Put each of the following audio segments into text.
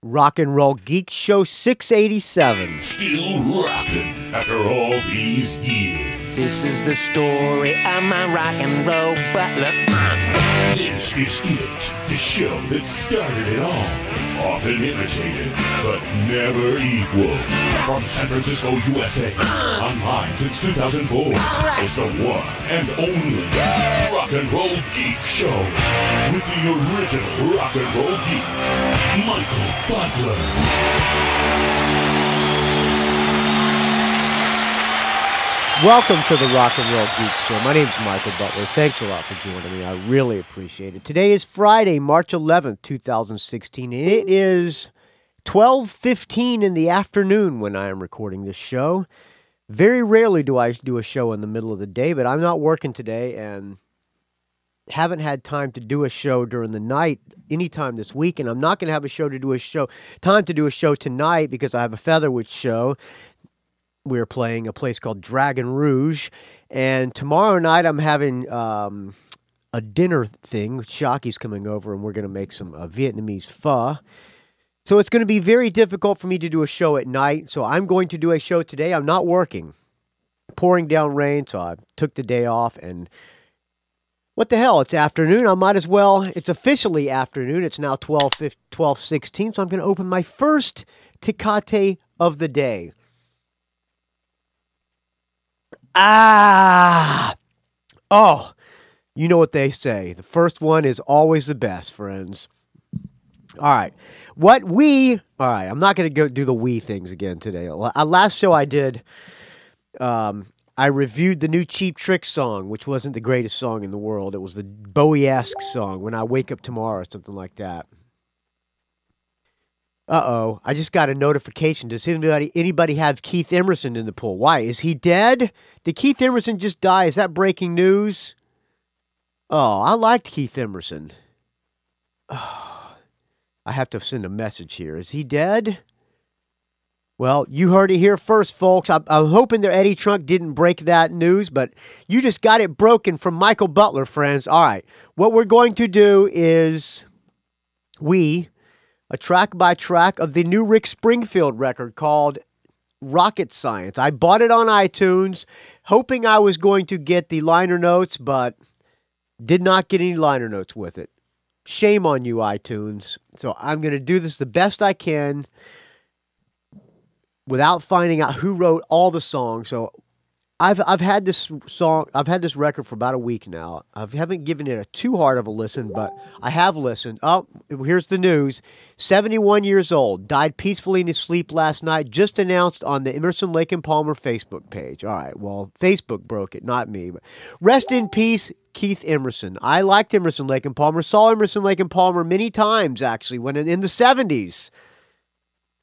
Rock and Roll Geek Show 687. Still rocking after all these years. This is the story of my rock and roll butler. This is it, the show that started it all. Often imitated, but never equal. From San Francisco, USA. Online since 2004. It's the one and only Rock and Roll Geek Show. With the original Rock and Roll Geek, Michael Butler. Welcome to the Rock and Roll Geek Show. My name's Michael Butler. Thanks a lot for joining me. I really appreciate it. Today is Friday, March 11th, 2016, and it is 12:15 in the afternoon when I am recording this show. Very rarely do I do a show in the middle of the day, but I'm not working today and haven't had time to do a show during the night anytime this week, and I'm not going to have time to do a show tonight because I have a Featherwitch show. We're playing a place called Dragon Rouge, and tomorrow night I'm having a dinner thing. Chiaki's coming over, and we're going to make some Vietnamese pho. So it's going to be very difficult for me to do a show at night, so I'm going to do a show today. I'm not working. Pouring down rain, so I took the day off, and what the hell, it's afternoon. I might as well, it's officially afternoon. It's now 12:16, so I'm going to open my first Tecate of the day. Oh, you know what they say. The first one is always the best, friends. All right. I'm not going to go do the we things again today. Last show I did, I reviewed the new Cheap Trick song, which wasn't the greatest song in the world. It was the Bowie-esque song, When I Wake Up Tomorrow, or something like that. Uh-oh, I just got a notification. Does anybody have Keith Emerson in the pool? Why? Is he dead? Did Keith Emerson just die? Is that breaking news? Oh, I liked Keith Emerson. Oh, I have to send a message here. Is he dead? Well, you heard it here first, folks. I'm hoping that Eddie Trunk didn't break that news, but you just got it broken from Michael Butler, friends. All right, what we're going to do is a track-by-track of the new Rick Springfield record called Rocket Science. I bought it on iTunes, hoping I was going to get the liner notes, but did not get any liner notes with it. Shame on you, iTunes. So I'm going to do this the best I can without finding out who wrote all the songs. So I've had this record for about a week now. I haven't given it too hard of a listen, but I have listened. Oh, here's the news. 71 years old, died peacefully in his sleep last night, just announced on the Emerson, Lake and Palmer Facebook page. All right, well, Facebook broke it, not me. But rest in peace, Keith Emerson. I liked Emerson, Lake and Palmer, saw Emerson, Lake and Palmer many times, actually, when in the 70s.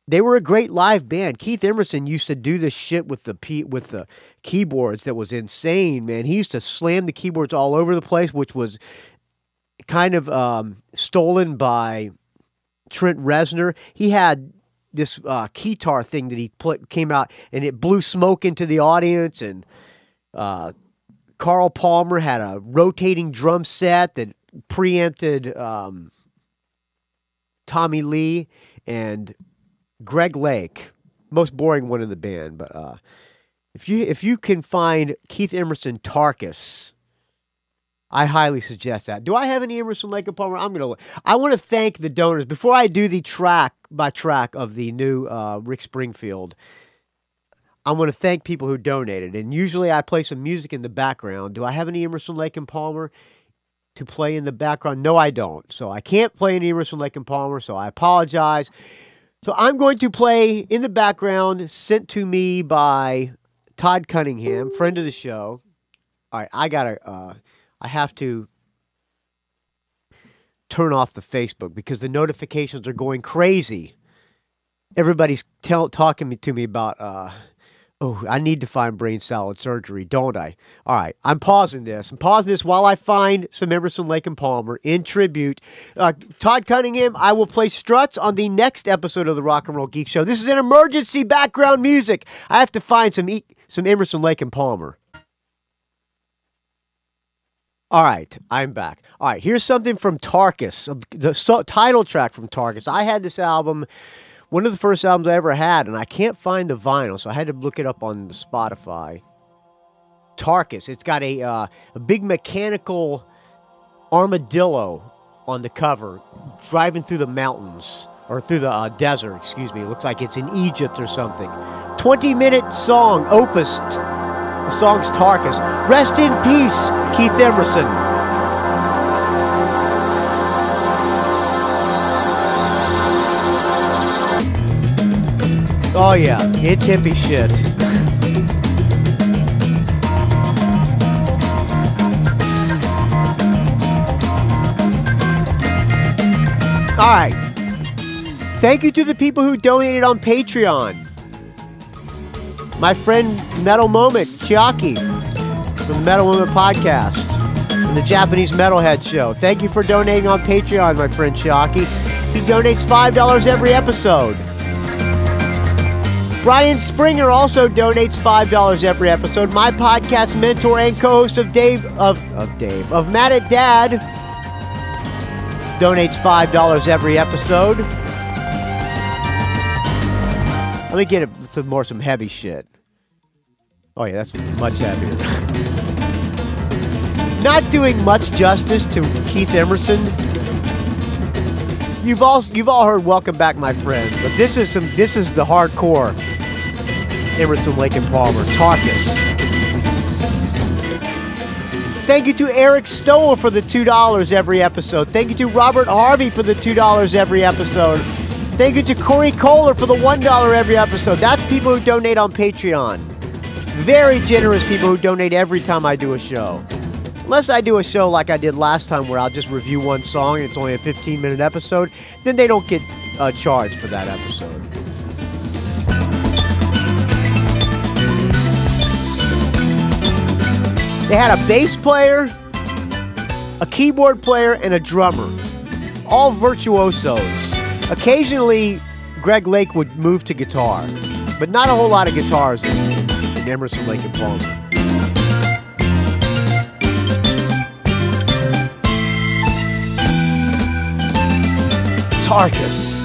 They were a great live band. Keith Emerson used to do this shit with the keyboards that was insane, man. He used to slam the keyboards all over the place, which was kind of stolen by Trent Reznor. He had this keytar thing that he came out, and it blew smoke into the audience, and Carl Palmer had a rotating drum set that preempted Tommy Lee, and Greg Lake, most boring one in the band, but if you can find Keith Emerson Tarkus, I highly suggest that. Do I have any Emerson, Lake and Palmer? I want to thank the donors before I do the track by track of the new Rick Springfield. I want to thank people who donated, and usually I play some music in the background. Do I have any Emerson, Lake and Palmer to play in the background? No, I don't. So I can't play any Emerson, Lake and Palmer. So I apologize. So I'm going to play in the background, sent to me by Todd Cunningham, friend of the show. All right, I have to turn off the Facebook because the notifications are going crazy. Everybody's talking to me about, I need to find brain salad surgery, don't I? All right, I'm pausing this. While I find some Emerson, Lake and Palmer in tribute. Todd Cunningham, I will play Struts on the next episode of the Rock and Roll Geek Show. This is an emergency background music. I have to find some Emerson, Lake and Palmer. All right, I'm back. All right, here's something from Tarkus, the title track from Tarkus. I had this album, one of the first albums I ever had, and I can't find the vinyl, so I had to look it up on Spotify. Tarkus, it's got a big mechanical armadillo on the cover, driving through the mountains, or through the desert, excuse me. It looks like it's in Egypt or something. 20-minute song, opus. The song's Tarkus. Rest in peace, Keith Emerson. Oh yeah, it's hippie shit. All right. Thank you to the people who donated on Patreon. My friend Metal Moment, Chiaki, from the Metal Moment podcast and the Japanese Metalhead show. Thank you for donating on Patreon, my friend Chiaki. He donates $5 every episode. Brian Springer also donates $5 every episode. My podcast mentor and co-host of Mad at Dad donates $5 every episode. Let me get some heavy shit. Oh yeah, that's much heavier. Not doing much justice to Keith Emerson. You've all heard "Welcome Back, My Friend," but this is the hardcore Emerson, Lake and Palmer, Tarkus. Thank you to Eric Stowell for the $2 every episode. Thank you to Robert Harvey for the $2 every episode. Thank you to Corey Koehler for the $1 every episode. That's people who donate on Patreon. Very generous people who donate every time I do a show. Unless I do a show like I did last time where I'll just review one song and it's only a 15-minute episode, then they don't get charged for that episode. They had a bass player, a keyboard player, and a drummer. All virtuosos. Occasionally, Greg Lake would move to guitar, but not a whole lot of guitars in Emerson, Lake and Palmer. Tarkus.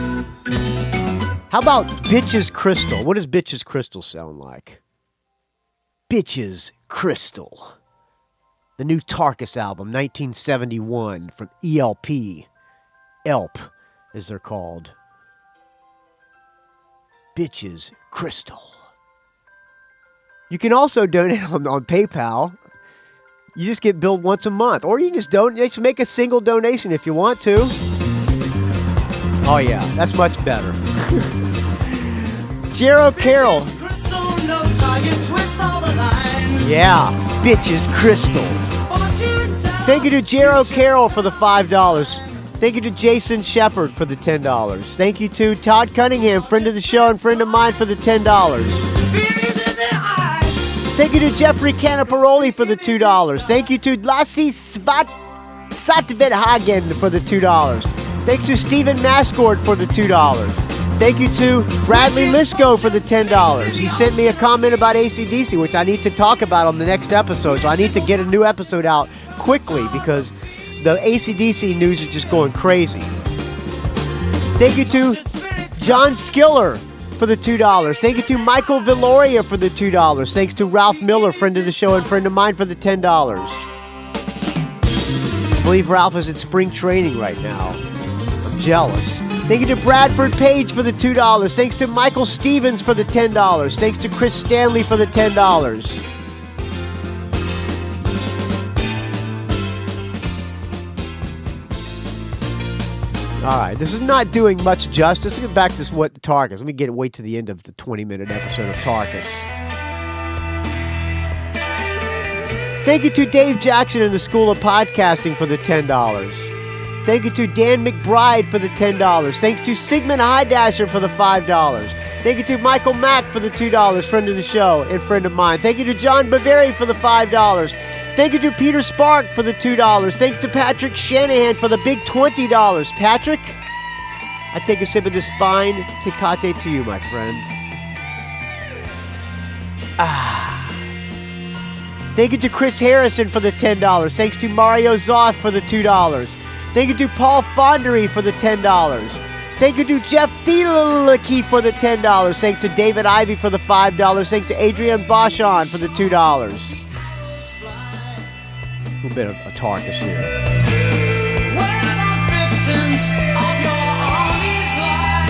How about Bitches Crystal? What does Bitches Crystal sound like? Bitches Crystal. The new Tarkus album, 1971, from ELP. ELP, as they're called. Bitches Crystal. You can also donate on PayPal. You just get billed once a month. Or you just make a single donation if you want to. Oh yeah, that's much better. Jerr Carroll. Yeah, Bitches Crystal. Thank you to Jerr Carroll for the $5. Thank you to Jason Shepard for the $10. Thank you to Todd Cunningham, friend of the show and friend of mine, for the $10. Thank you to Jeffrey Caniparoli for the $2. Thank you to Lasse Satvedthagen for the $2. Thanks to Stephen Mascord for the $2. Thank you to Bradley Lisko for the $10. He sent me a comment about AC/DC, which I need to talk about on the next episode. So I need to get a new episode out quickly because the AC/DC news is just going crazy. Thank you to John Skiller for the $2. Thank you to Michael Vitoria for the $2. Thanks to Ralph Miller, friend of the show and friend of mine, for the $10. I believe Ralph is in spring training right now. I'm jealous. Thank you to Bradford Page for the $2. Thanks to Michael Stevens for the $10. Thanks to Chris Stanley for the $10. All right, this is not doing much justice. Let's get back to what Tarkus. Let me wait to the end of the 20-minute episode of Tarkus. Thank you to Dave Jackson and the School of Podcasting for the $10. Thank you to Dan McBride for the $10. Thanks to Sigmund Hidasher for the $5. Thank you to Michael Mack for the $2, friend of the show and friend of mine. Thank you to John Baveri for the $5. Thank you to Peter Spark for the $2. Thanks to Patrick Shanahan for the big $20. Patrick, I take a sip of this fine Tecate to you, my friend. Thank you to Chris Harrison for the $10. Thanks to Mario Zoth for the $2. Thank you to Paul Fondery for the $10. Thank you to Jeff Thielke for the $10. Thanks to David Ivy for the $5. Thanks to Adrian Bashon for the $2. A little bit of a Tarkus here. We're the victims of your army's lie.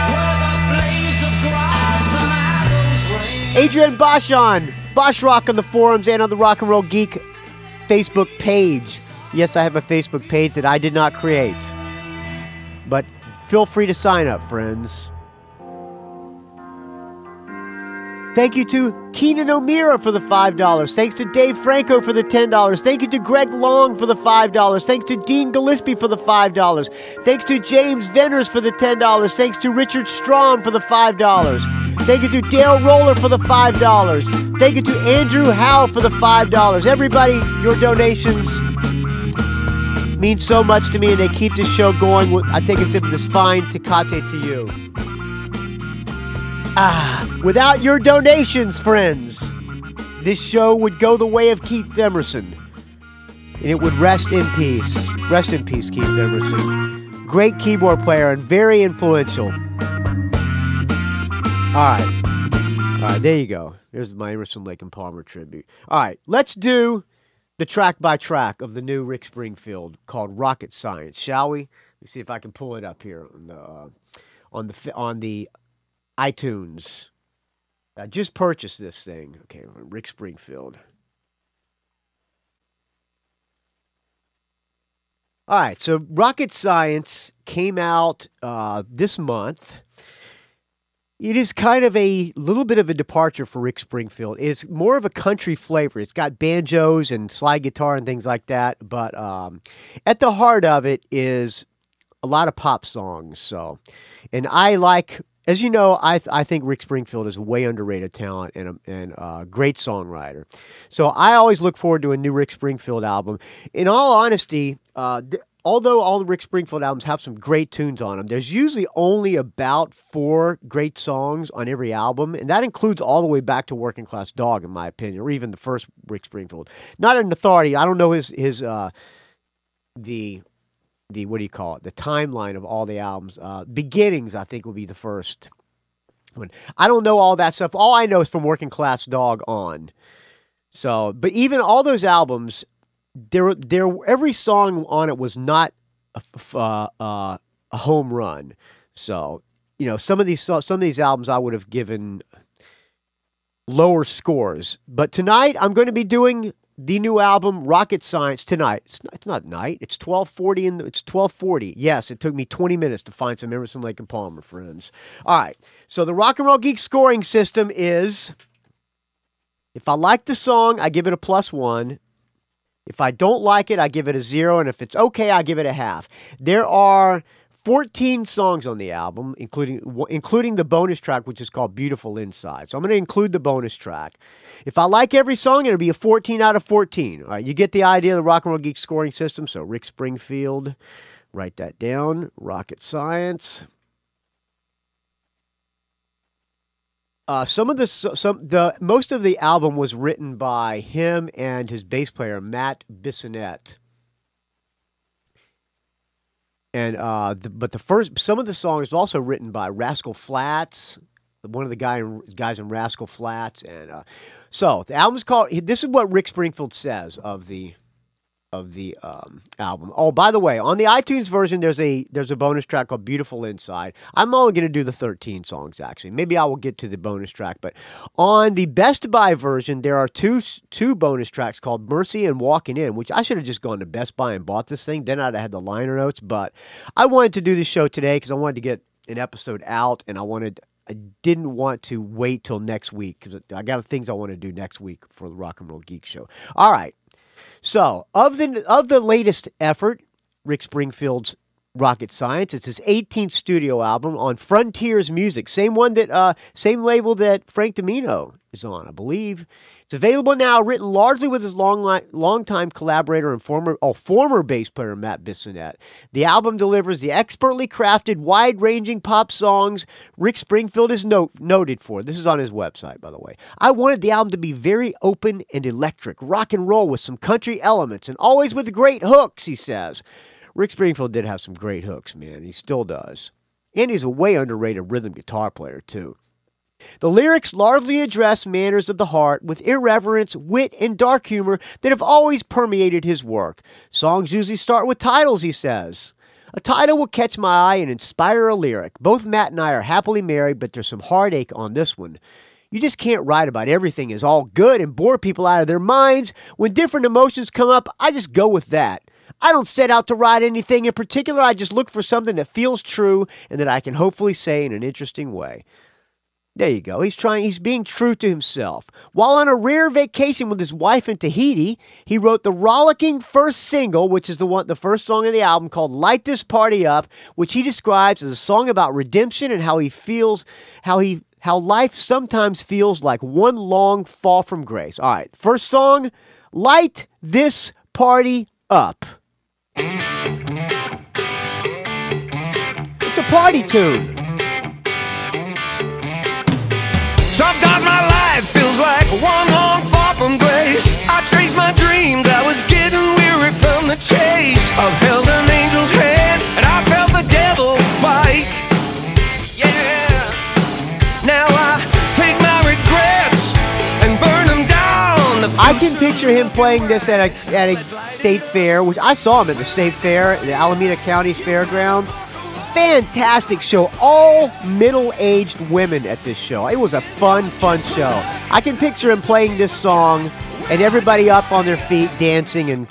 We're the blades of grass and arrows rain. Adrian Bashon, Bosch Rock on the forums and on the Rock and Roll Geek Facebook page. Yes, I have a Facebook page that I did not create. But feel free to sign up, friends. Thank you to Keenan O'Meara for the $5. Thanks to Dave Franco for the $10. Thank you to Greg Long for the $5. Thanks to Dean Gillespie for the $5. Thanks to James Venners for the $10. Thanks to Richard Strom for the $5. Thank you to Dale Roller for the $5. Thank you to Andrew Howe for the $5. Everybody, your donations mean so much to me, and they keep this show going. I take a sip of this fine Tecate to you. Without your donations, friends, this show would go the way of Keith Emerson, and it would rest in peace. Rest in peace, Keith Emerson. Great keyboard player and very influential. All right, there you go. There's my Emerson, Lake and Palmer tribute. All right, let's do the track by track of the new Rick Springfield called Rocket Science, shall we? Let me see if I can pull it up here on the iTunes. I just purchased this thing. Okay, Rick Springfield. All right, so Rocket Science came out this month. It is kind of a little bit of a departure for Rick Springfield. It's more of a country flavor. It's got banjos and slide guitar and things like that, but at the heart of it is a lot of pop songs. So, and I like, as you know, I think Rick Springfield is a way underrated talent and a great songwriter. So I always look forward to a new Rick Springfield album. In all honesty, although all the Rick Springfield albums have some great tunes on them, there's usually only about 4 great songs on every album, and that includes all the way back to Working Class Dog, in my opinion, or even the first Rick Springfield. Not an authority. I don't know his the what do you call it? The timeline of all the albums. Beginnings, I think, will be the first one. I don't know all that stuff. All I know is from Working Class Dog on. So, but even all those albums, every song on it was not a home run. So, you know, some of these albums I would have given lower scores. But tonight I'm going to be doing the new album Rocket Science tonight. It's not night. It's 12:40 and it's 12:40. Yes, it took me 20 minutes to find some Emerson, Lake and Palmer, friends. All right. So the Rock and Roll Geek scoring system is: if I like the song, I give it a +1. If I don't like it, I give it a 0, and if it's okay, I give it a half. There are 14 songs on the album, including the bonus track, which is called Beautiful Inside. So I'm going to include the bonus track. If I like every song, it'll be a 14 out of 14. All right, you get the idea of the Rock and Roll Geek scoring system. So Rick Springfield, write that down. Rocket Science. Most of the album was written by him and his bass player Matt Bissonette. And some of the songs also written by Rascal Flatts, one of the guys in Rascal Flatts, and so the album's called. This is what Rick Springfield says of the album. Oh, by the way, on the iTunes version, there's a bonus track called Beautiful Inside. I'm only going to do the 13 songs, actually. Maybe I will get to the bonus track. But on the Best Buy version, there are two bonus tracks called Mercy and Walking In, which I should have just gone to Best Buy and bought this thing. Then I'd have had the liner notes. But I wanted to do this show today because I wanted to get an episode out, and I didn't want to wait till next week because I got things I want to do next week for the Rock and Roll Geek Show. All right. So, of the latest effort, Rick Springfield's Rocket Science, it's his 18th studio album on Frontiers Music, same label that Frank Domino is on, I believe. It's available now, written largely with his longtime collaborator and former bass player Matt Bissonette. The album delivers the expertly crafted, wide-ranging pop songs Rick Springfield is noted for. This is on his website, by the way. I wanted the album to be very open and electric, rock and roll with some country elements, and always with great hooks, he says. Rick Springfield did have some great hooks, man. He still does. And he's a way underrated rhythm guitar player, too. The lyrics largely address matters of the heart with irreverence, wit, and dark humor that have always permeated his work. Songs usually start with titles, he says. A title will catch my eye and inspire a lyric. Both Matt and I are happily married, but there's some heartache on this one. You just can't write about everything as all good and bore people out of their minds. When different emotions come up, I just go with that. I don't set out to write anything in particular. I just look for something that feels true and that I can hopefully say in an interesting way. There you go. He's being true to himself. While on a rare vacation with his wife in Tahiti, he wrote the rollicking first single, which is the first song of the album, called Light This Party Up, which he describes as a song about redemption and how life sometimes feels like one long fall from grace. All right, first song, Light This Party Up. It's a party tune. Sometimes my life feels like one long fall from grace. I chased my dreams, I was getting weary from the chase. I've held an angel's hand, and I felt the devil's bite. Yeah. Now I take my regrets and burn them down. I can picture him playing this at a state fair, which I saw him at the state fair, the Alameda County Fairgrounds. Fantastic show. All middle-aged women at this show. It was a fun show. I can picture him playing this song and everybody up on their feet dancing and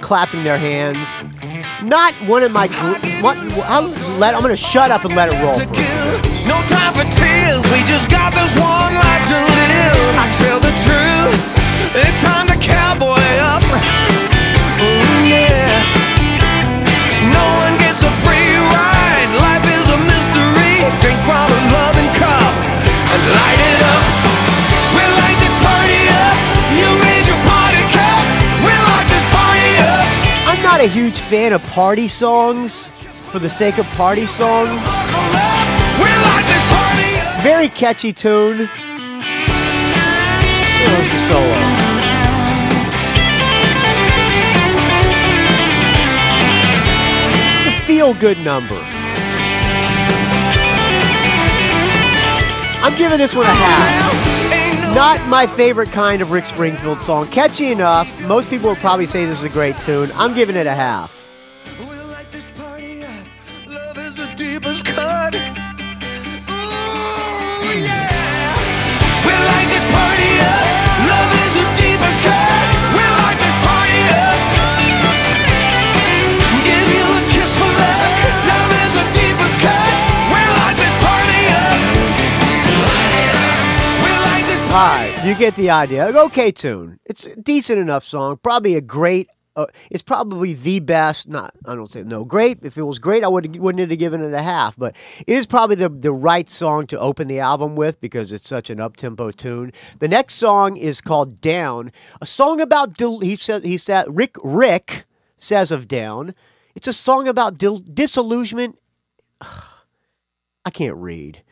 clapping their hands. Not one of my... I'm going to shut up and let it roll. No time for tears. We just got this one life to live. I tell the truth. It's time to cowboy up. Yeah. No one gets a free ride. Life is a mystery. Drink from a loving cup and light it up. We'll light this party up. You raise your party cup. We'll light this party up. I'm not a huge fan of party songs for the sake of party songs. We'll light this party up. Very catchy tune. Here's the solo. Feel-good number. I'm giving this one a half. Not my favorite kind of Rick Springfield song. Catchy enough. Most people would probably say this is a great tune. I'm giving it a half. We'll light this party up. Love is the deepest cut. Ooh, yeah. We'll light this party up. Love is the deepest cut. We'll light this party up. Give you a kiss for luck. Love is the deepest cut. We'll light this party up. Light it up. We'll light this party up. All right, you get the idea. Okay tune. It's a decent enough song. Probably a great... it's probably the best. Not, I don't say no. Great. If it was great, I wouldn't have given it a half. But it is probably the right song to open the album with because it's such an up-tempo tune. The next song is called "Down," a song about Rick says of Down. It's a song about disillusionment. I can't read.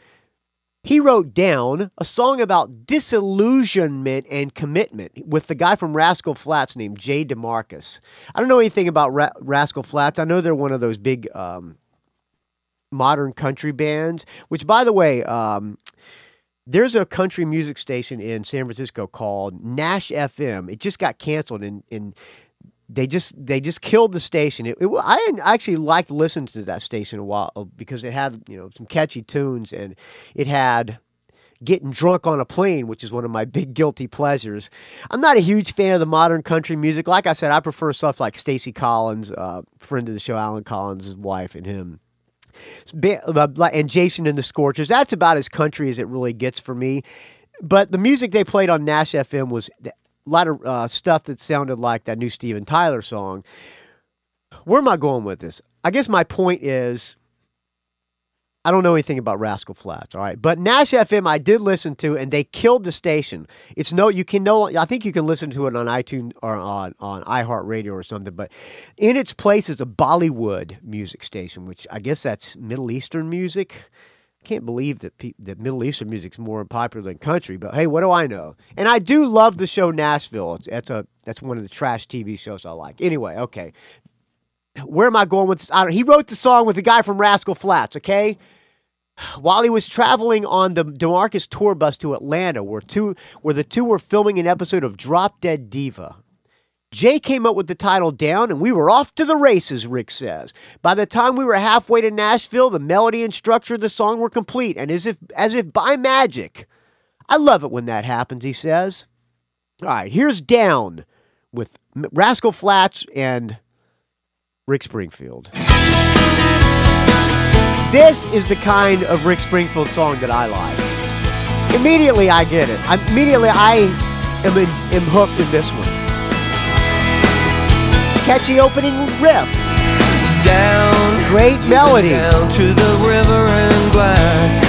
He wrote Down, a song about disillusionment and commitment with the guy from Rascal Flatts named Jay DeMarcus. I don't know anything about Rascal Flatts. I know they're one of those big modern country bands, which, by the way, there's a country music station in San Francisco called Nash FM. It just got canceled, and they just killed the station. I actually liked listening to that station a while because it had some catchy tunes, and it had Getting Drunk on a Plane, which is one of my big guilty pleasures. I'm not a huge fan of the modern country music. Like I said, I prefer stuff like Stacey Collins, friend of the show, Alan Collins' wife, and him. And Jason and the Scorchers. That's about as country as it really gets for me. But the music they played on Nash FM was a lot of stuff that sounded like that new Steven Tyler song. Where am I going with this? I guess my point is I don't know anything about Rascal Flatts, all right? But Nash FM I did listen to, and they killed the station. I think you can listen to it on iTunes or on iHeartRadio or something, but in its place is a Bollywood music station, which I guess that's Middle Eastern music. I can't believe that Middle Eastern music's more popular than country, but hey, what do I know? And I do love the show Nashville. That's one of the trash TV shows I like. Anyway, okay. Where am I going with this? He wrote the song with the guy from Rascal Flatts, okay? While he was traveling on the DeMarcus tour bus to Atlanta, where the two were filming an episode of Drop Dead Diva, Jay came up with the title down, and we were off to the races, Rick says. By the time we were halfway to Nashville, the melody and structure of the song were complete, and as if by magic. I love it when that happens, he says. All right, here's Down with Rascal Flatts and Rick Springfield. This is the kind of Rick Springfield song that I like. Immediately I get it. I am hooked in this one. Catchy opening riff. Down, great melody. Down to the river and black.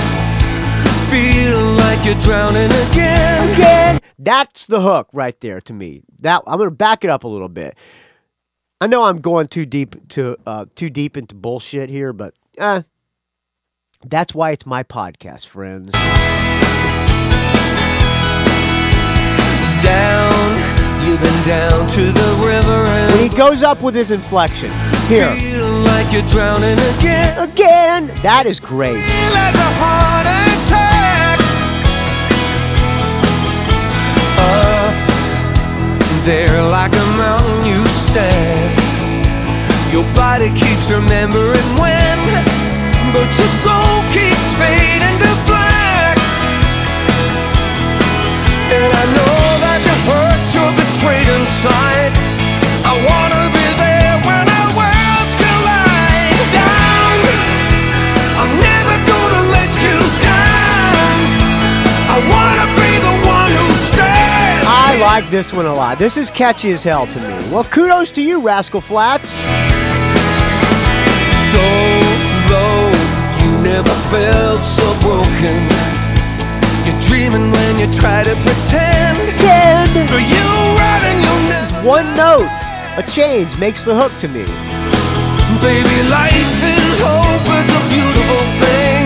Feeling like you're drowning again. Again. That's the hook right there to me. I'm going to back it up a little bit. I know I'm going too deep into bullshit here, but that's why it's my podcast, friends. Down, you've been down to the river and when he goes up with his inflection. Here. Feeling like you're drowning again. Again. That is great. Feel like a heart attack. Up there like a mountain you stand. Your body keeps remembering when, but your soul keeps fading to black. And I know that you hurt, you're betrayed inside. I wanna be there when our worlds collide. Down, I'm never gonna let you down. I wanna be the one who stands. I like this one a lot. This is catchy as hell to me. Well, kudos to you, Rascal Flatts. So low, you never felt so broken. You're dreaming when you try to pretend. But you right and you'll never. One note, a change makes the hook to me. Baby, life is hope, it's a beautiful thing.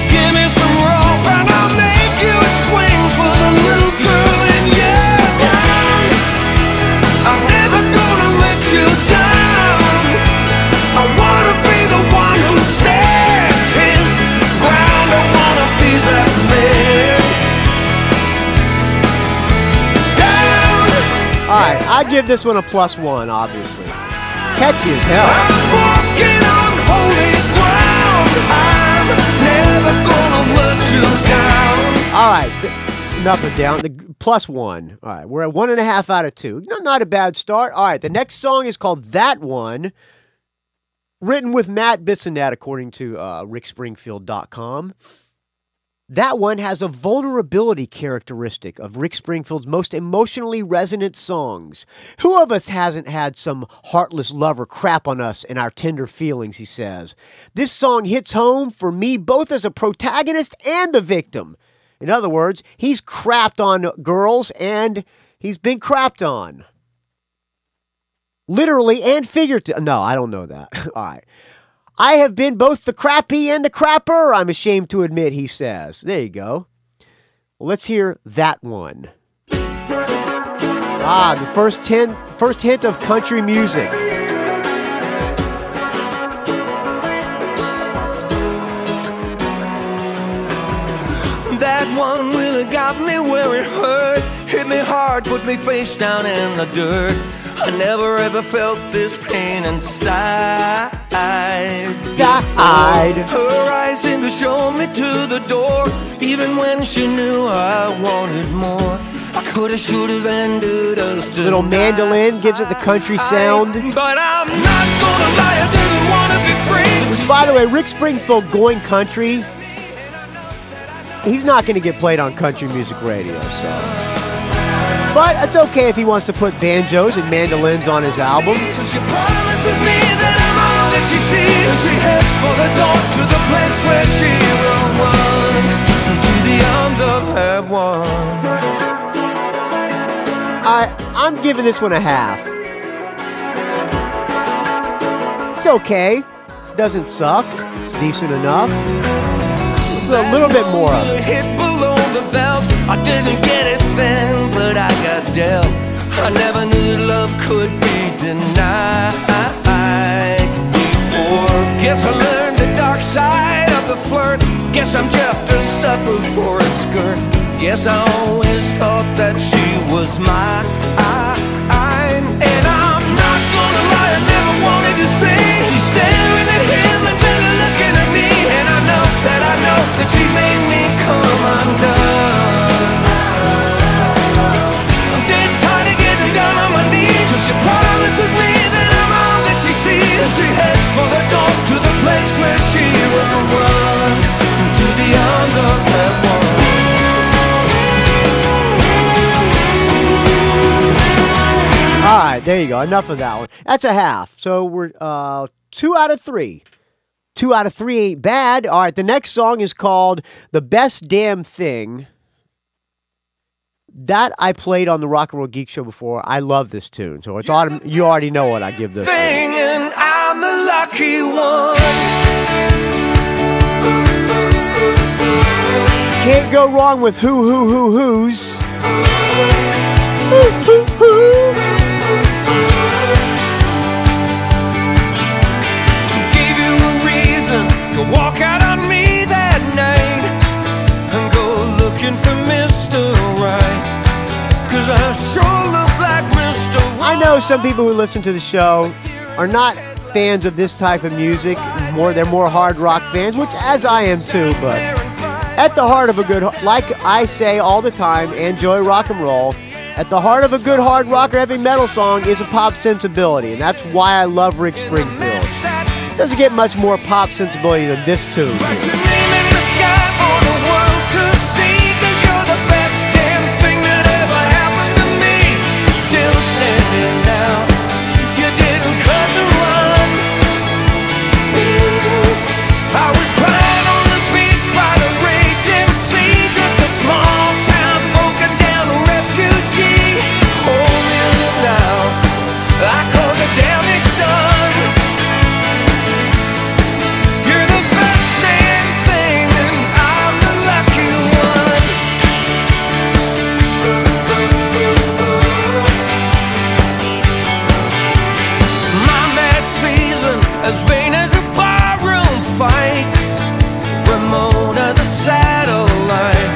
Give me some rope and I'll make you a swing for the little girl in you. I'm never gonna let you down. I wanna be the one who stands his ground. I wanna be that man. Down. All right, I give this one a +1, obviously. Catchy as hell. I'm walking on holy ground. I'm never gonna let you down. All right, enough of down. The +1. All right, we're at 1.5 out of 2. Not a bad start. All right, the next song is called That One. Written with Matt Bissonette, according to rickspringfield.com. That one has a vulnerability characteristic of Rick Springfield's most emotionally resonant songs. Who of us hasn't had some heartless lover crap on us and our tender feelings, he says. This song hits home for me both as a protagonist and the victim. In other words, he's crapped on girls and he's been crapped on. Literally and figuratively. No, I don't know that. All right. I have been both the crappy and the crapper, I'm ashamed to admit, he says. There you go. Well, let's hear That One. The first hint of country music. That one really got me where it hurt. Hit me hard, put me face down in the dirt. I never ever felt this pain inside. Her eyes seemed to show me to the door. Even when she knew I wanted more. I could have, should have ended us tonight. Little mandolin gives it the country sound. But I'm not gonna lie, I didn't want to be free. Which, by the way, Rick Springfield going country, he's not going to get played on country music radio, so. But it's okay if he wants to put banjos and mandolins on his album. So she promises me that I'm all that she sees. She heads for the door to the place where she will run, to the arms of her one. I'm giving this one a half. It's okay. Doesn't suck. It's decent enough. A little bit more of it. Hit below the belt. I didn't get it then, but I got dealt. I never knew that love could be denied before. Guess I learned the dark side of the flirt. Guess I'm just a sucker for a skirt. Guess I always thought that she was mine. And I'm not gonna lie, I never wanted to say. She's staring at him and barely looking at me. And I know that she made me come undone. I'm dead tired of getting down on my knees. So she promises me that I'm all that she sees. She heads for the door to the place where she will run, to the arms of that one. All right, there you go. Enough of that one. That's a half. So we're 2 out of 3. 2 out of 3 ain't bad. All right, the next song is called The Best Damn Thing. That I played on the Rock and Roll Geek Show before. I love this tune. So it's you already know what I give this. Thing, and I'm the lucky one. Can't go wrong with who's. Who. Walk out on me that night and go looking for Mr. Right, 'cause I sure look like Mr. Right. I know some people who listen to the show are not fans of this type of music. They're more hard rock fans, which as I am too, but at the heart of a good, like I say all the time, enjoy rock and roll. At the heart of a good hard rock or heavy metal song is a pop sensibility, and that's why I love Rick Springfield. Doesn't get much more pop sensibility than this tune. Write your name in the sky for the world to see, 'cause you're the best damn thing that ever happened to me. Still standing now, you didn't cut and run. I was crying on the beach by the raging sea, just a small town broken down refugee. Hold me now, I call the damage done. As vain as a barroom fight, remote as a satellite.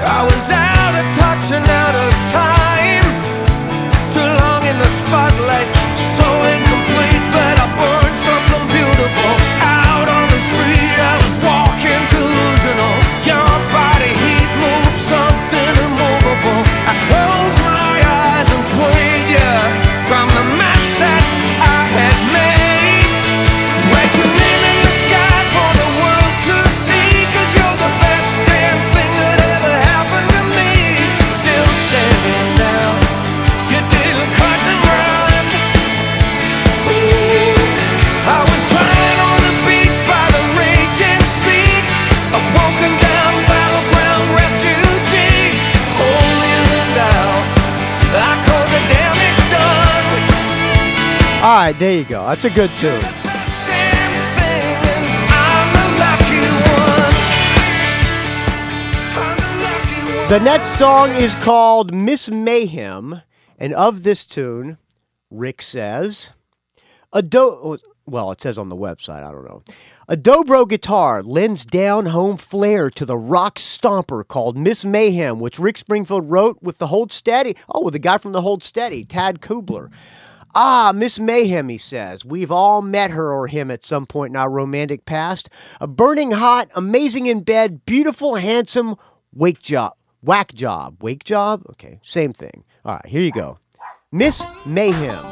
I was out of touch and out of time, too long in the spotlight, so incomplete that I burned something beautiful. Out on the street I was walking delusional. Your body heat moved something immovable. I closed my eyes and prayed you from the mess that I had made. All right, there you go. That's a good tune. The next song is called Miss Mayhem, and of this tune, Rick says, well, it says on the website, I don't know. A dobro guitar lends down-home flair to the rock stomper called Miss Mayhem, which Rick Springfield wrote with the Hold Steady. Oh, with the guy from the Hold Steady, Todd Cunningham. Ah, Miss Mayhem, he says. We've all met her or him at some point in our romantic past. A burning hot, amazing in bed, beautiful, handsome, whack job. Wake job? Okay, same thing. All right, here you go. Miss Mayhem.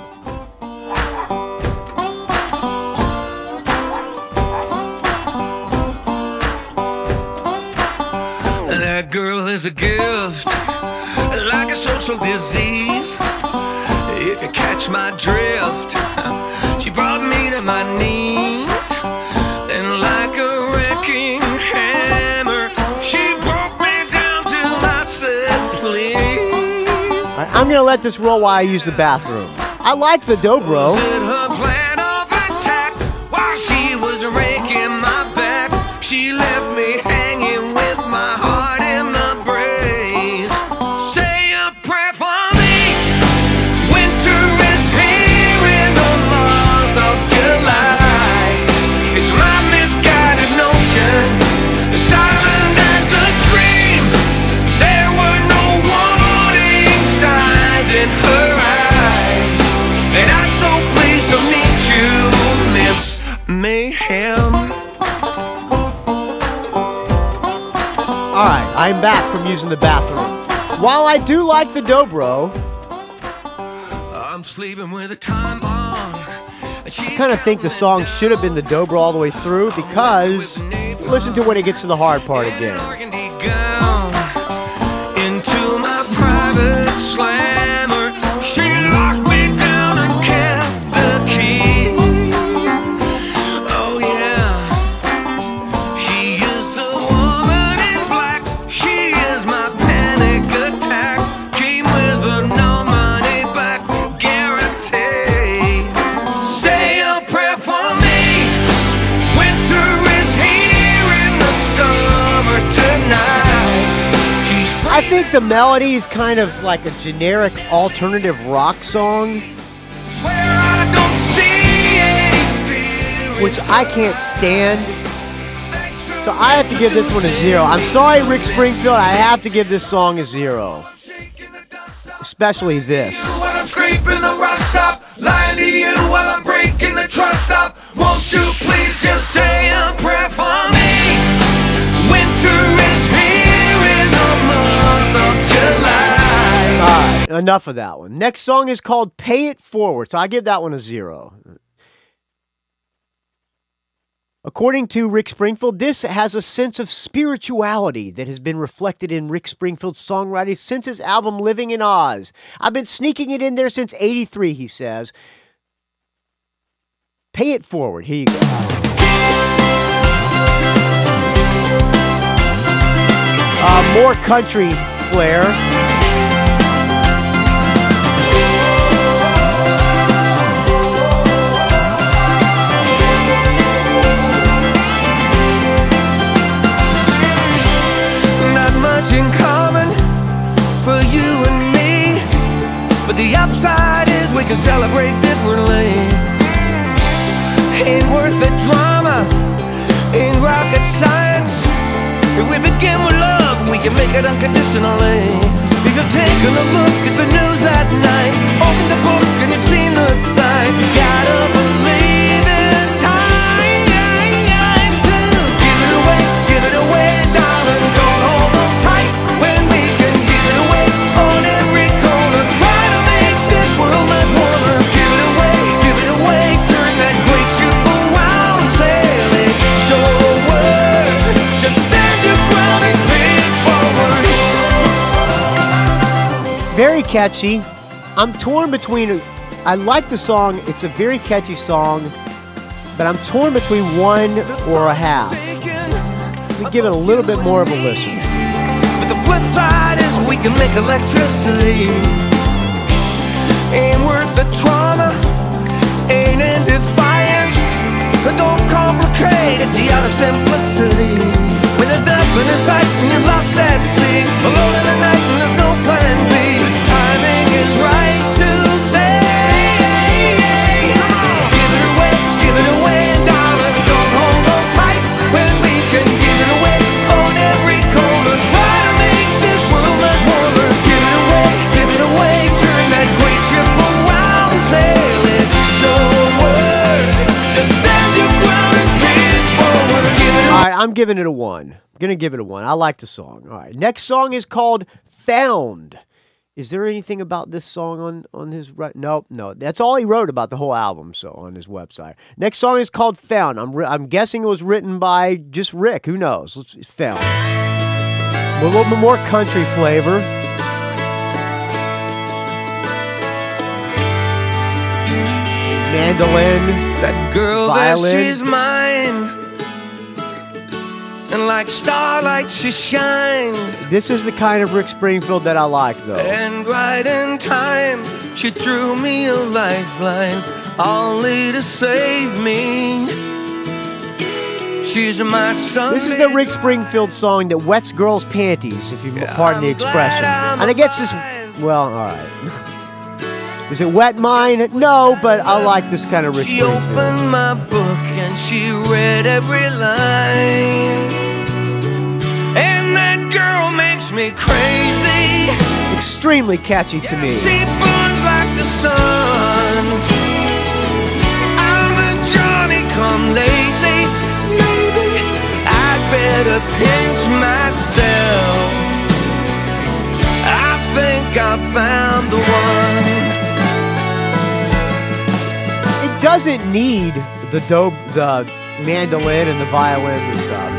That girl is a gift, like a social disease. If you catch my drift, she brought me to my knees. I'm going to let this roll while I use the bathroom. I like the dobro. Was it her plan of attack while she was raking my back? She left me hanging with my heart in the brain. Say a prayer for me. Winter is here in the month of July. It's my misguided notion, silent as a scream. There were no warning signs in her eyes, and I'm so pleased to meet you, Miss Mayhem. All right, I'm back from using the bathroom. While I do like the dobro, I'm sleeping with a time bomb. I kind of think the song should have been the dobro all the way through, because listen to when it gets to the hard part again. Into my private slammer, she locked me down and kept the key. Oh yeah, she is the woman in black. She is my panic attack. Came with a no money back guarantee. Say a prayer for me. Winter is here in the summer tonight. She's I think the melody is kind of like a generic alternative rock song, where I don't see any fear. which I can't stand. So I have to give this one a 0. I'm sorry, Rick Springfield, I have to give this song a 0. Especially this. While I'm scraping the rust up, lying to you while I'm breaking the trust up. Won't you please just say a prayer for me? Winter is here in the month of July. Alright, enough of that one. Next song is called Pay It Forward, so I give that one a 0. According to Rick Springfield, this has a sense of spirituality that has been reflected in Rick Springfield's songwriting since his album Living in Oz. I've been sneaking it in there since '83, he says. Pay It Forward. Here you go. More country flair. In common for you and me, but the upside is we can celebrate differently. Ain't worth the drama, ain't rocket science. If we begin with love, we can make it unconditionally. If you've taken a look at the news at night, open the book and you've seen the sign, you gotta believe it's time to give it away, darling. Don't hold on tight when we can give it away on every corner. Try to make this world much warmer. Give it away, turn that great ship around, sail it shoreward. Just stand your ground and pay it forward. Very catchy. I'm torn between... I like the song. It's a very catchy song, but I'm torn between 1 or a half. Let me give it a little bit more of a listen. But the flip side is we can make electricity. Ain't worth the trauma, ain't in defiance. But don't complicate, it's the art of simplicity. When there's nothing in sight and you're lost at sea, alone in the night and there's no plan B. The timing is right to say, give it away, darling. Don't hold on tight when we can give it away on every corner. Try to make this world much warmer. Give it away, turn that great ship around, sail it shoreward. Just stand your ground and pay it forward. Give it away. All right, I'm giving it a 1. I'm going to give it a 1. I like the song. All right, next song is called Found. Is there anything about this song on his... No. That's all he wrote about the whole album, so on his website. Next song is called Found. I'm guessing it was written by just Rick. Who knows? It's Found. A little bit more country flavor. Mandolin. That girl violin. there, she's mine. and like starlight she shines. This is the kind of Rick Springfield that I like, though. And right in time, she threw me a lifeline, only to save me. She's my son. This is the Rick Springfield song that wets girls' panties, if you pardon the expression. And it gets this. Well, all right. Is it wet mine? No, but I like this kind of Rick She Springfield. opened my book and she read every line. And that girl makes me crazy. Extremely catchy to me. She burns like the sun. I'm a Johnny come lately. Maybe I'd better pinch myself. I think I found the one. It doesn't need the mandolin and the violin and stuff.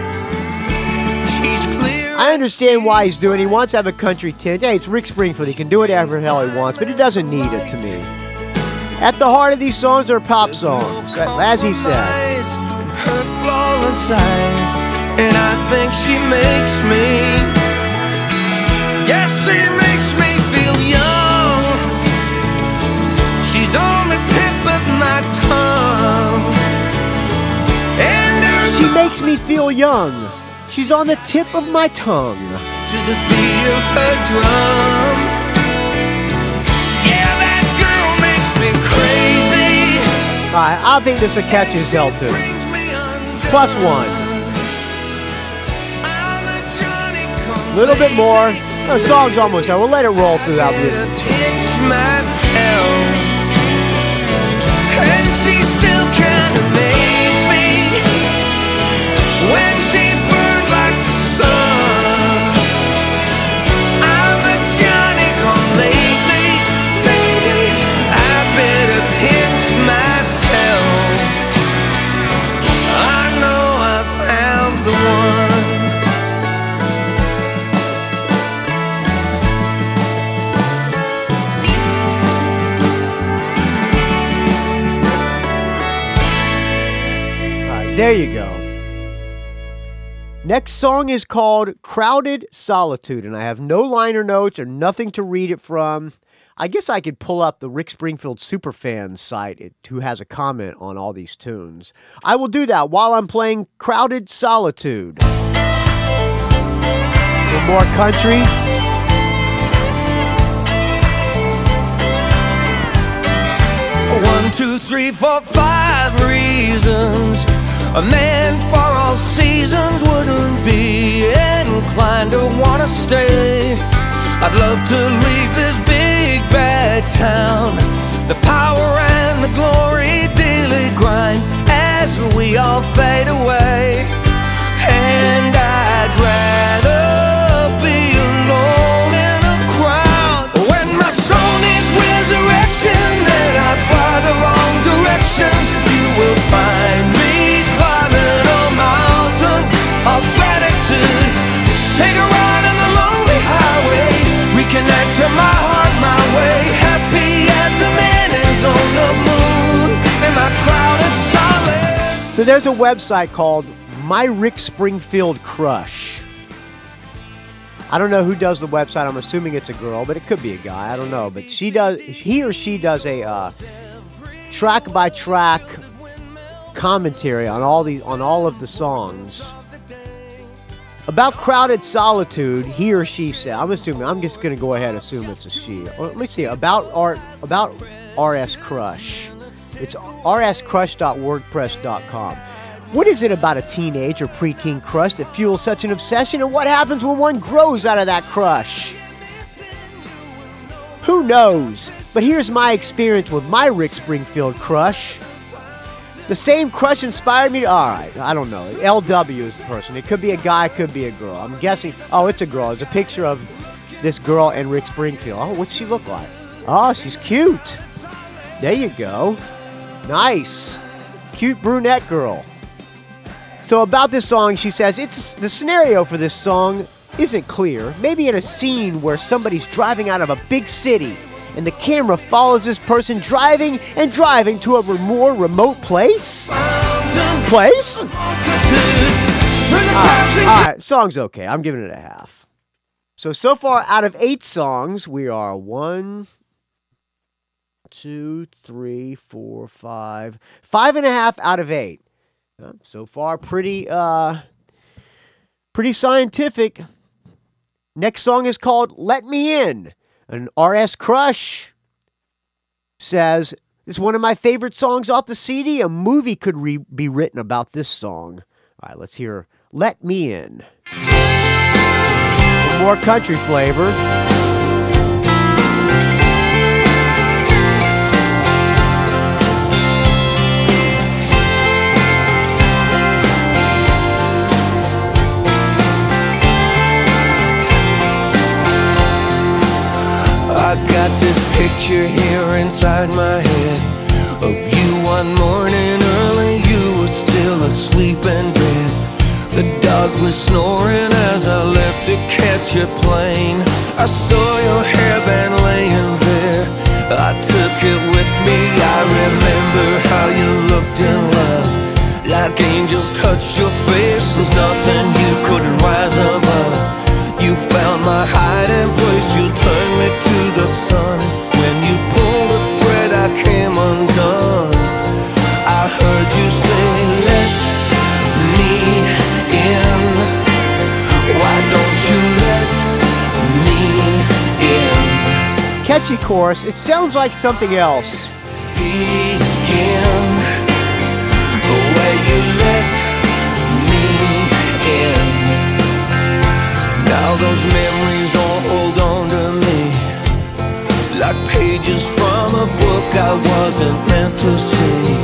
She's clear. I understand why he's doing it. He wants to have a country tint. Hey, it's Rick Springfield. He can do whatever the hell he wants, but he doesn't need it to me. At the heart of these songs are pop songs, as he said. Her flawless eyes, and I think she makes me. Yes, she makes me feel young. She's on the tip of my tongue. And she makes me feel young. She's on the tip of my tongue. To the beat of her drum. Yeah, that girl makes me crazy. Alright, I think this will catch his hell too. +1. A little bit more. The song's almost over. We'll let it roll throughout the and she still can amaze me when she burns like the sun. I'm a Johnny come lately. Maybe I better pinch myself. I know I found the one. There you go. Next song is called Crowded Solitude, and I have no liner notes or nothing to read it from. I guess I could pull up the Rick Springfield Superfans site who has a comment on all these tunes. I will do that while I'm playing Crowded Solitude. For more country. 1, 2, 3, 4, 5 reasons a man for all seasons wouldn't be inclined to wanna stay. I'd love to leave this big bad town, the power and the glory daily grind as we all fade away. And I'd rather be alone in a crowd when my soul needs resurrection and I fly the wrong direction. You will find me climbing a mountain of gratitude. Take a ride on the lonely highway, reconnect to my heart, my way. Happy as a man is on the moon in my crowded solid. So there's a website called My Rick Springfield Crush. I don't know who does the website. I'm assuming it's a girl, but it could be a guy. I don't know. But he or she does a track by track commentary on all of the songs. About Crowded Solitude, he or she said, I'm just going to go ahead and assume it's a she. Let me see, about RS Crush. It's rscrush.wordpress.com. What is it about a teenage or preteen crush that fuels such an obsession, and what happens when one grows out of that crush? Who knows? But here's my experience with my Rick Springfield crush. The same crush inspired me to... Alright, I don't know. LW is the person. It could be a guy, it could be a girl. I'm guessing... Oh, it's a girl. There's a picture of this girl and Rick Springfield. Oh, what's she look like? Oh, she's cute. There you go. Nice. Cute brunette girl. So about this song, she says, the scenario for this song isn't clear. Maybe in a scene where somebody's driving out of a big city and the camera follows this person driving and driving to a more remote place? All right, song's okay. I'm giving it a half. So far out of 8 songs, we are 1, 2, 3, 4, 5. 5.5 out of 8. So far, pretty scientific. Next song is called Let Me In. An RS Crush says, it's one of my favorite songs off the CD. A movie could be written about this song. All right, let's hear Let Me In. More country flavor. I got this picture here inside my head of you one morning early. You were still asleep in bed. The dog was snoring as I left to catch a plane. I saw your hairband laying there. I took it with me. I remember how you looked in love, like angels touched your face. There's nothing you couldn't rise above. You found my hiding place. You turned me to the sun. When you pulled the thread, I came undone. I heard you say, let me in. Why don't you let me in? Catchy chorus. It sounds like something else. Begin the way you let me in. Now those memories all hold on to me, like pages from a book I wasn't meant to see.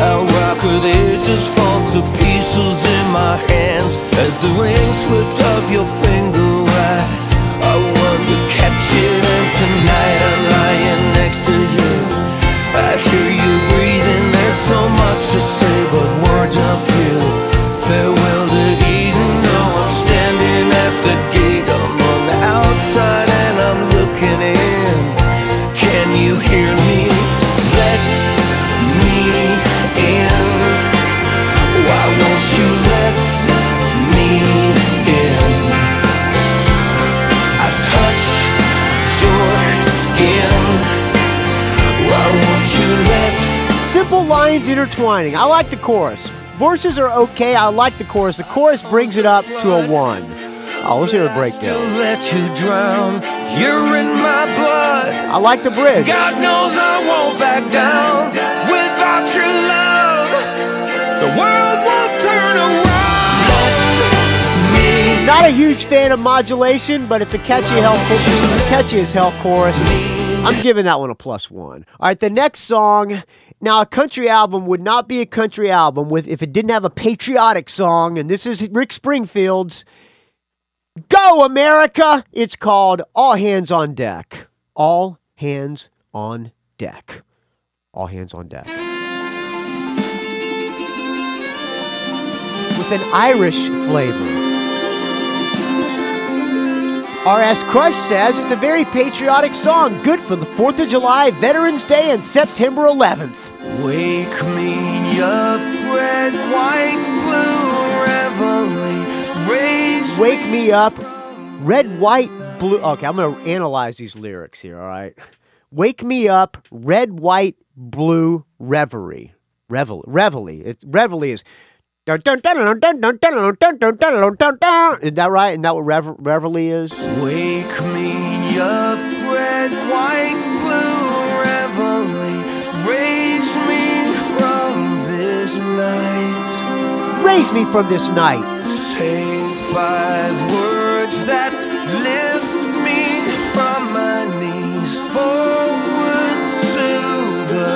Our record edges fall to pieces in my hands as the ring slipped off your finger right. I want to catch it, and tonight I'm lying next to you. I hear you breathing, there's so much to say, but words are few. Farewell to Eden, no, I'm standing at the gate. I'm on the outside and I'm looking in. Can you hear me? Let me in. Why won't you let me in? I touch your skin. Why won't you let? Simple lines intertwining. I like the chorus. Verses are okay. I like the chorus. The chorus brings it up to a 1. Oh, let's hear a breakdown. Let you drown. You're in my blood. I like the bridge. God knows I won't back down. Without your love, the world won't turn around. Let me. Not a huge fan of modulation, but it's a catchy as hell chorus. I'm giving that one a +1. All right, the next song. Now, a country album would not be a country album if it didn't have a patriotic song, and this is Rick Springfield's Go America! It's called All Hands on Deck. All Hands on Deck. All Hands on Deck. With an Irish flavor. RS Crush says it's a very patriotic song, good for the 4th of July, Veterans Day, and September 11th. Wake me up, red, white, blue, reveille, raise. Wake me up, red, white, blue. Okay, I'm going to analyze these lyrics here, all right? Wake me up, red, white, blue, reverie. Reveille. Reveille is. Is that right? Isn't that what reveille is? Wake me up, red, white, blue, reveille. Raise me from this night. Raise me from this night. Say 5 words that lift me from my knees. Forward to the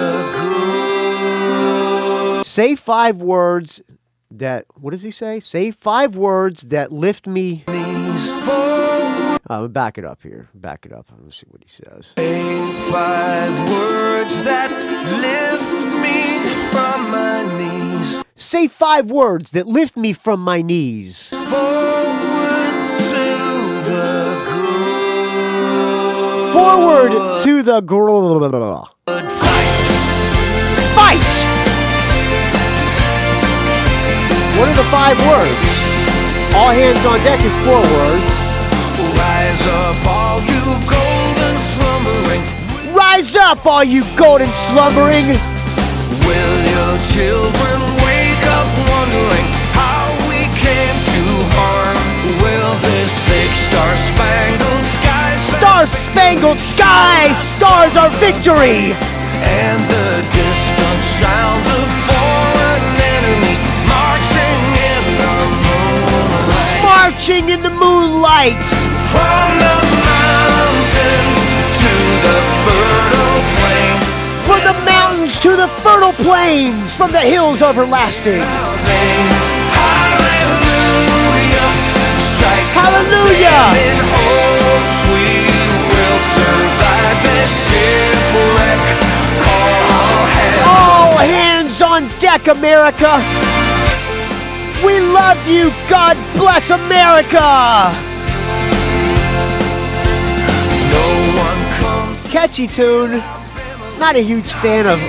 good. Say 5 words that, what does he say? Say 5 words that lift me. Back it up here. Back it up. Let's see what he says. Say 5 words that lift me from my knees. Say 5 words that lift me from my knees. Forward to the good. Forward to the Fight! What are the 5 words? All hands on deck is 4 words. Rise up, all you golden slumbering. Rise up, all you golden slumbering. Will your children wake up wondering how we came to harm? Will this big star-spangled sky, Star-spangled sky, stars are victory. and the distant sounds of foreign enemies marching in the moonlight? Marching in the moonlight. From the mountains to the fertile plains, From the mountains to the fertile plains, from the hills everlasting. hallelujah, strike Hallelujah. the band in hopes we will survive this shipwreck. Call all hands. All hands on deck, America. We love you. God bless America. No one comes. Catchy tune. Not a huge fan of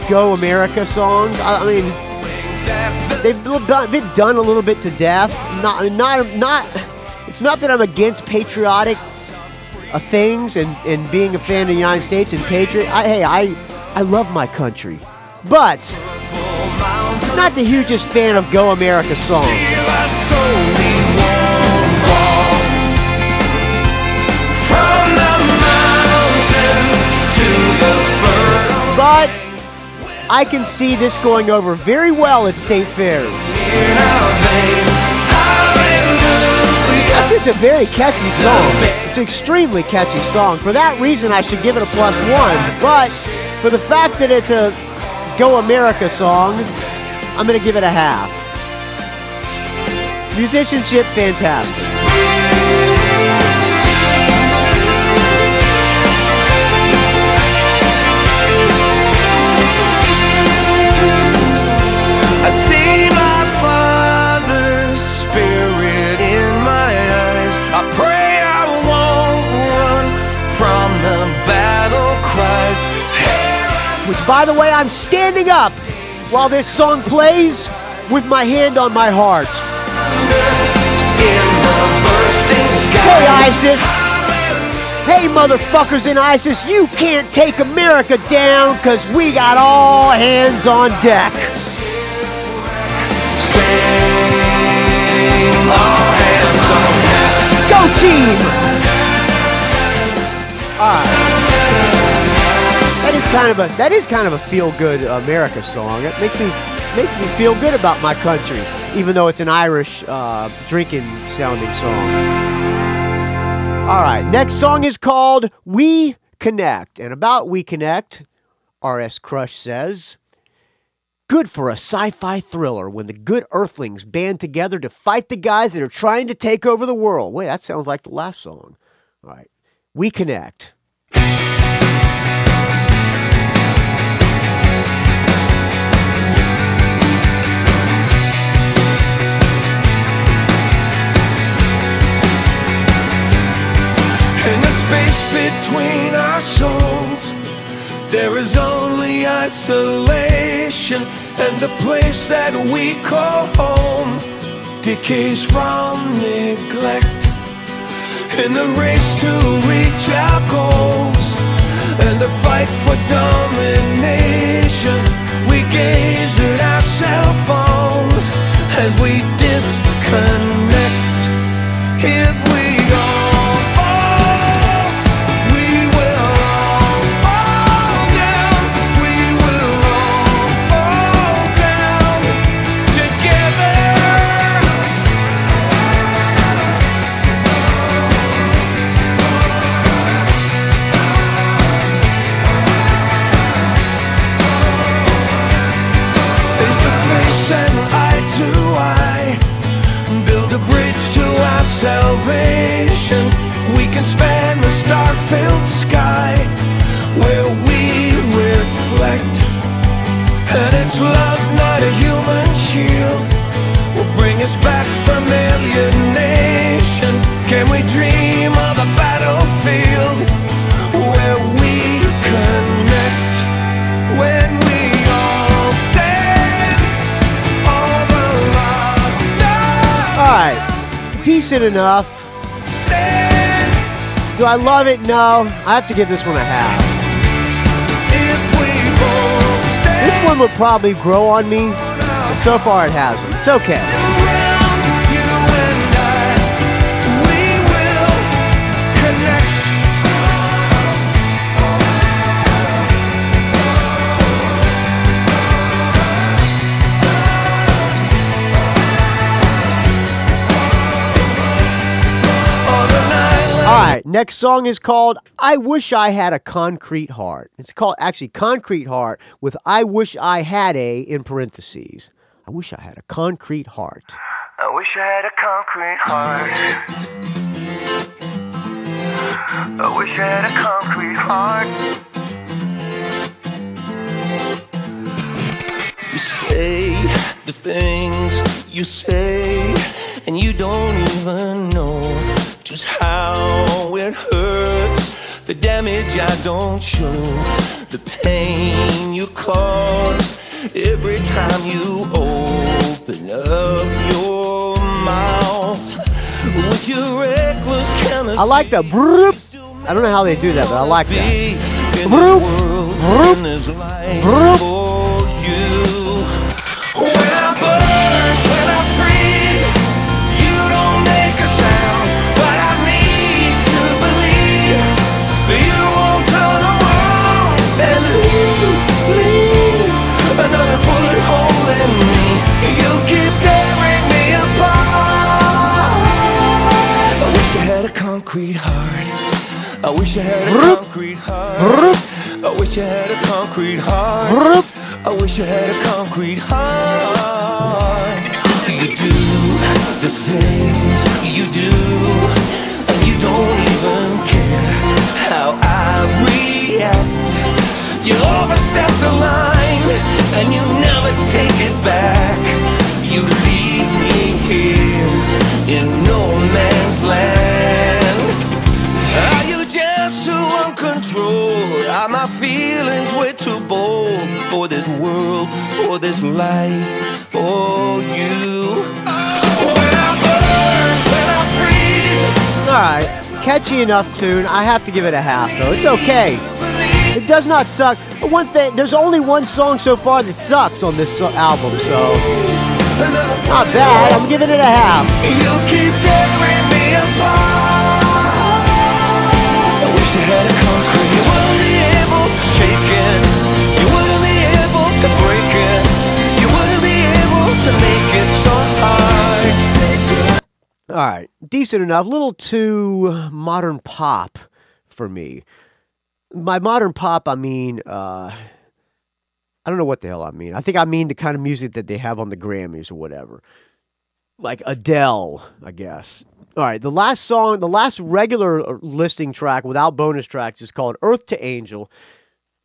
Go America songs. I mean, they've been done a little bit to death. Not. It's not that I'm against patriotic things and being a fan of the United States and patriot. I love my country, but not the hugest fan of Go America songs. But I can see this going over very well at state fairs. It's a very catchy song. It's an extremely catchy song. For that reason, I should give it a +1. But for the fact that it's a Go America song, I'm going to give it a half. Musicianship, fantastic. I see my Father's Spirit in my eyes. I pray I won't run from the battle cry. Which, by the way, I'm standing up while this song plays with my hand on my heart. In the bursting sky. Hey, ISIS! Hey, motherfuckers in ISIS, you can't take America down because we got all hands on deck. Sing all hands on deck. Go team! Alright. That is kind of a feel-good America song. It makes me feel good about my country, even though it's an Irish drinking-sounding song. All right, next song is called We Connect, and about We Connect, R.S. Crush says, good for a sci-fi thriller when the good Earthlings band together to fight the guys that are trying to take over the world. Wait, that sounds like the last song. All right, We Connect. In the space between our souls, there is only isolation, and the place that we call home decays from neglect. In the race to reach our goals and the fight for domination, we gaze at our cell phones as we disconnect. If we all fall, we will all fall down. We will all fall down together. Face to face and eye to eye, build a bridge to our salvation. We can span the star-filled sky where we reflect. And it's love, not a human shield, will bring us back from alienation. Can we dream of a battlefield where we connect? When we all stand, all the lost stars. decent enough. Do I love it? No. I have to give this one a half. This one would probably grow on me, but so far it hasn't. It's okay. Alright, next song is called I Wish I Had a Concrete Heart. It's called actually Concrete Heart with I Wish I Had a in parentheses. I wish I had a concrete heart. I wish I had a concrete heart. I wish I had a concrete heart. You say the things you say, and you don't even know just how it hurts, the damage I don't show, the pain you cause every time you open up your mouth with your reckless chemistry. I like that. Broop. I don't know how they do that, but I like that. Broop. Broop. Broop. When I burn, when I freeze, you don't make a sound, but I need to believe that you won't turn around and leave another bullet hole in me. You keep tearing me apart. I wish I had a concrete heart. I wish I had a concrete heart. I wish I had a concrete heart. I wish I had a concrete heart. You do the things you do, and you don't even care how I react. You overstep the line, and you never take it back. You leave me here in no man's land. Are you just too uncontrolled? Are my feelings way too bold for this world, for this life, for you? When I burn, when I freeze. Alright, catchy enough tune. I have to give it a half though. It's okay. It does not suck. But one thing, there's only one song so far that sucks on this album, so not bad. I'm giving it a half. You keep tearing me apart. I wish I had a concrete. You wouldn't be able to shake it. You wouldn't be able to break it. You wouldn't be able to make it so hard. Alright, decent enough. A little too modern pop for me. By modern pop, I mean, I don't know what the hell I mean. I think I mean the kind of music that they have on the Grammys or whatever. Like Adele, I guess. All right, the last song, the last regular listing track without bonus tracks is called Earth to Angel.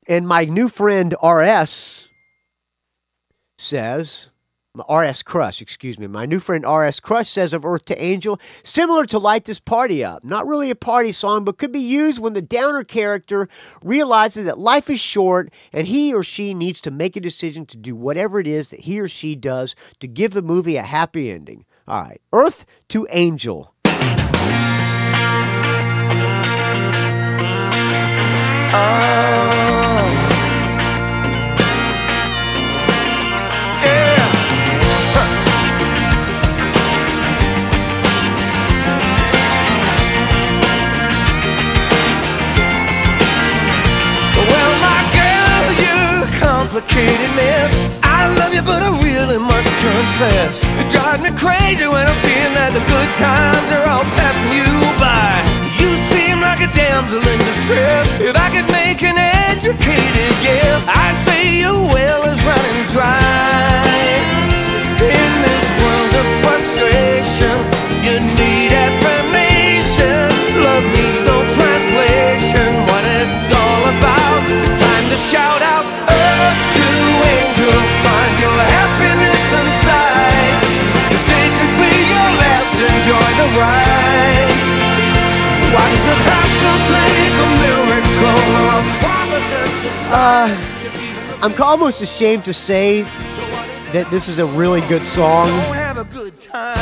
And my new friend RS says, RS Crush, excuse me. My new friend RS Crush says of Earth to Angel, similar to Light This Party Up. Not really a party song, but could be used when the downer character realizes that life is short and he or she needs to make a decision to do whatever it is that he or she does to give the movie a happy ending. All right, Earth to Angel. Complicated mess. I love you, but I really must confess, it drives me crazy when I'm seeing that the good times are all passing you by. You seem like a damsel in distress. If I could make an educated guess, I'd say your well is running dry. In this world of frustration, you need affirmation. Love needs no translation. What it's all about, it's time to shout out. To angel, find your happiness inside. This day could be your last, enjoy the ride. Why does it have to take a miracle or a providence? I'm almost ashamed to say that this is a really good song. Don't have a good time.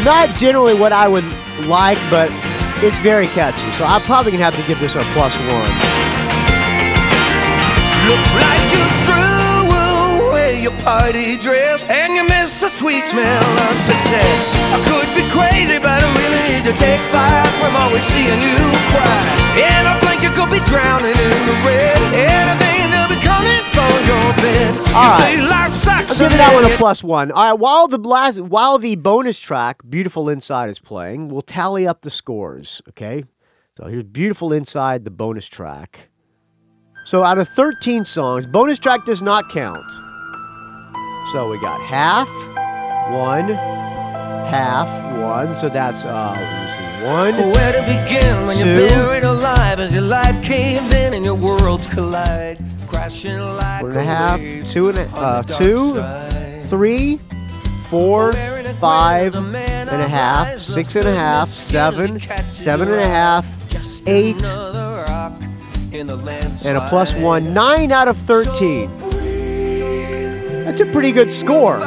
Not generally what I would like, but it's very catchy. So I'm probably going to have to give this a +1. Looks like you threw away your party dress and you miss the sweet smell of success. I could be crazy, but I really need to take 5 from always seeing you cry. And I think you could be drowning in the red. Anything they'll be coming for your bed. All you right. say life sucks. I'll give that one a +1. All right, while the bonus track, Beautiful Inside, is playing, we'll tally up the scores, okay? So here's Beautiful Inside, the bonus track. So out of 13 songs, bonus track does not count. So we got half, 1, half, 1. So that's, 1. Where to begin when 2, you're buried alive as your life caves in and your worlds collide, crashing like 1.5, 2, 3, 4, 5.5, 6.5, 7, 7.5, 8, and a +1, 9 out of 13. That's a pretty good score.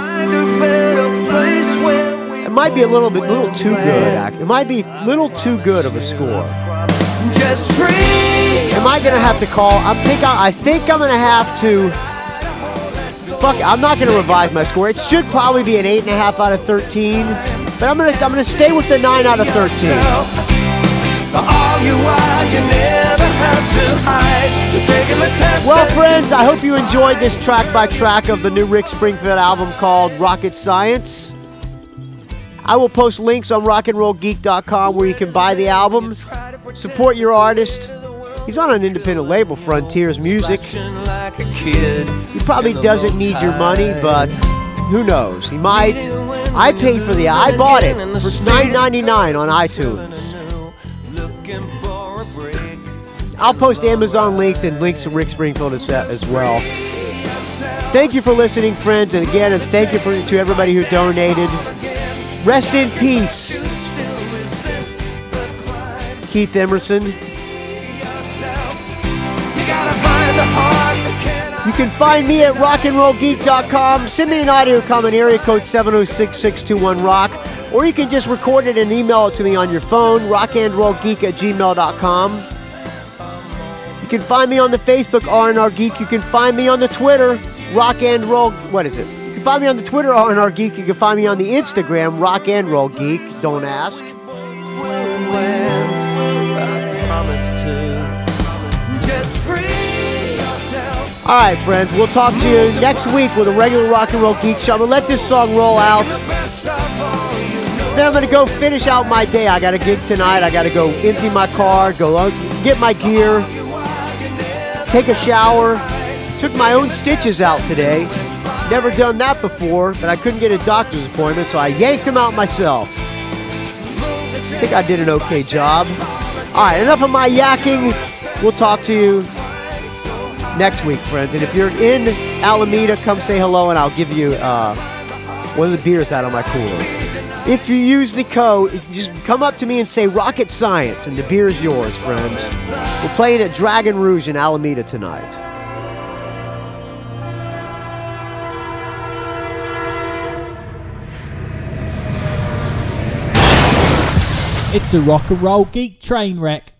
It might be a little too good. It might be a little too good of a score. Am I gonna have to call? I think I'm gonna have to. Fuck it, I'm not gonna revise my score. It should probably be an 8.5 out of 13, but I'm gonna stay with the 9 out of 13. Well, friends, I hope you enjoyed this track by track of the new Rick Springfield album called Rocket Science. I will post links on rockandrollgeek.com where you can buy the album, support your artist. He's on an independent label, Frontiers Music. He probably doesn't need your money, but who knows? He might. I paid for I bought it for $9.99 on iTunes. I'll post Amazon links and links to Rick Springfield as well. Thank you for listening, friends, and again, and thank you to everybody who donated. Rest in peace, Keith Emerson. You can find me at rockandrollgeek.com. Send me an audio comment, area code 706-621-ROCK, or you can just record it and email it to me on your phone, rockandrollgeek@gmail.com. You can find me on the Facebook, R&R Geek. You can find me on the Twitter, Rock and Roll. What is it? You can find me on the Twitter, R&R Geek. You can find me on the Instagram, Rock and Roll Geek. Don't ask. All right, friends. We'll talk to you next week with a regular Rock and Roll Geek show. I'm going to let this song roll out. Then I'm going to go finish out my day. I got a gig tonight. I got to go empty my car, go get my gear, take a shower. Took my own stitches out today. Never done that before, but I couldn't get a doctor's appointment, so I yanked them out myself. I think I did an okay job. All right, enough of my yakking. We'll talk to you next week, friends. And if you're in Alameda, come say hello, and I'll give you one of the beers out of my cooler. If you use the code, just come up to me and say Rocket Science, and the beer is yours, friends. We're playing at Dragon Rouge in Alameda tonight. It's a rock and roll geek train wreck.